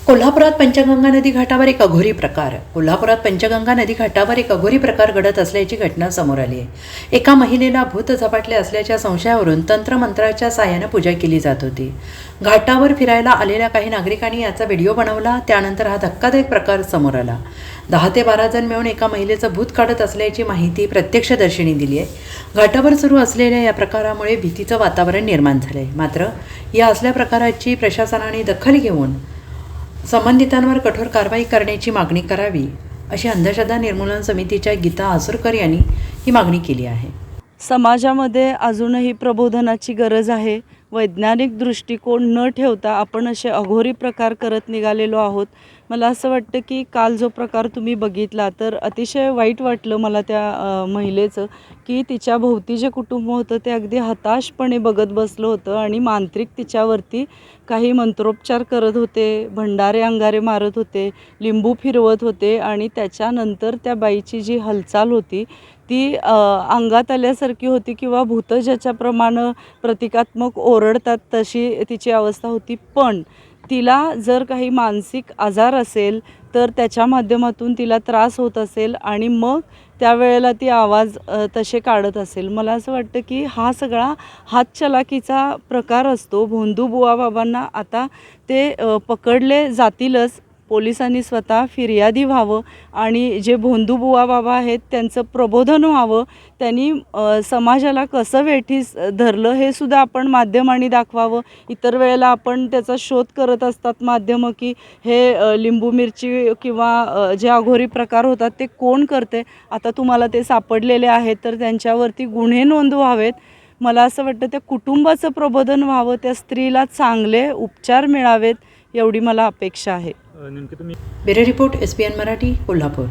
कोल्हापुरात पंचगंगा नदी घाटावर एक अघोरी प्रकार घडत असल्याची घटना समोर आली आहे। एका महिलेला भूत झपाटले असल्याच्या संशयावरून तंत्रमंत्राच्या साहाय्याने पूजा केली जात होती। घाटावर फिरायला आलेल्या काही नागरिकांनी याचा व्हिडिओ बनवला। त्यानंतर हा धक्कादायक प्रकार समोर आला। 10 ते 12 जण मिळून एका महिलेचं भूत काढत असल्याची माहिती प्रत्यक्षदर्शींनी दिली आहे। घाटावर सुरू असलेल्या या प्रकारामुळे भीतीचं वातावरण निर्माण झालं आहे। मात्र या असल्या प्रकाराची प्रशासनाने दखल घेऊन संबंधितांवर कठोर कारवाई करण्याची मागणी करावी, अशी अंधश्रद्धा निर्मूलन समितीच्या गीता आसुरकर यांनी ही मागणी केली आहे। समाजामध्ये अजूनही प्रबोधनाची गरज आहे। वैज्ञानिक दृष्टिकोन न ठेवता आपण असे अघोरी प्रकार करत निघालेलो आहोत। मला असं वाटतं की काल जो प्रकार तुम्ही बघितला तर अतिशय वाईट वाटलं मला त्या महिलेचं, की तिच्या भोवती जे कुटुंब होतं ते अगदी हताशपणे बघत बसलं होतं आणि मांत्रिक तिच्यावरती काही मंत्रोपचार करत होते, भंडारे अंगारे मारत होते, लिंबू फिरवत होते आणि त्याच्यानंतर त्या बाईची जी हालचाल होती ती अंगात आल्यासारखी होती किंवा भूत ज्याच्याप्रमाणे प्रतिकात्मक ओरडतात तशी तिची अवस्था होती। पण तिला जर काही मानसिक आजार असेल तर त्याच्या माध्यमातून तिला त्रास होत असेल आणि मग त्यावेळेला ती आवाज तसे काढत असेल। मला असं वाटतं की हा सगळा हातचलाकीचा प्रकार असतो। भोंदू बुवा बाबांना आता ते पकडले जातीलच। पोलिसांनी स्वतः फिर्यादी व्हावं आणि जे भोंदू बुवा बाबा आहेत त्यांचं प्रबोधन व्हावं। त्यांनी समाजाला कसं वेठीस धरलं हे सुद्धा आपण माध्यमांनी दाखवावं। इतर वेळेला आपण त्याचा शोध करत असतात माध्यमं की हे लिंबू मिरची किंवा जे अघोरी प्रकार होतात ते कोण करते। आता तुम्हाला ते सापडलेले आहेत तर त्यांच्यावरती गुन्हे नोंद व्हावेत। मला असं वाटतं त्या कुटुंबाचं प्रबोधन व्हावं, त्या स्त्रीला चांगले उपचार मिळावेत एवढी मला अपेक्षा आहे। Bureau report SBN Marathi, Kolhapur.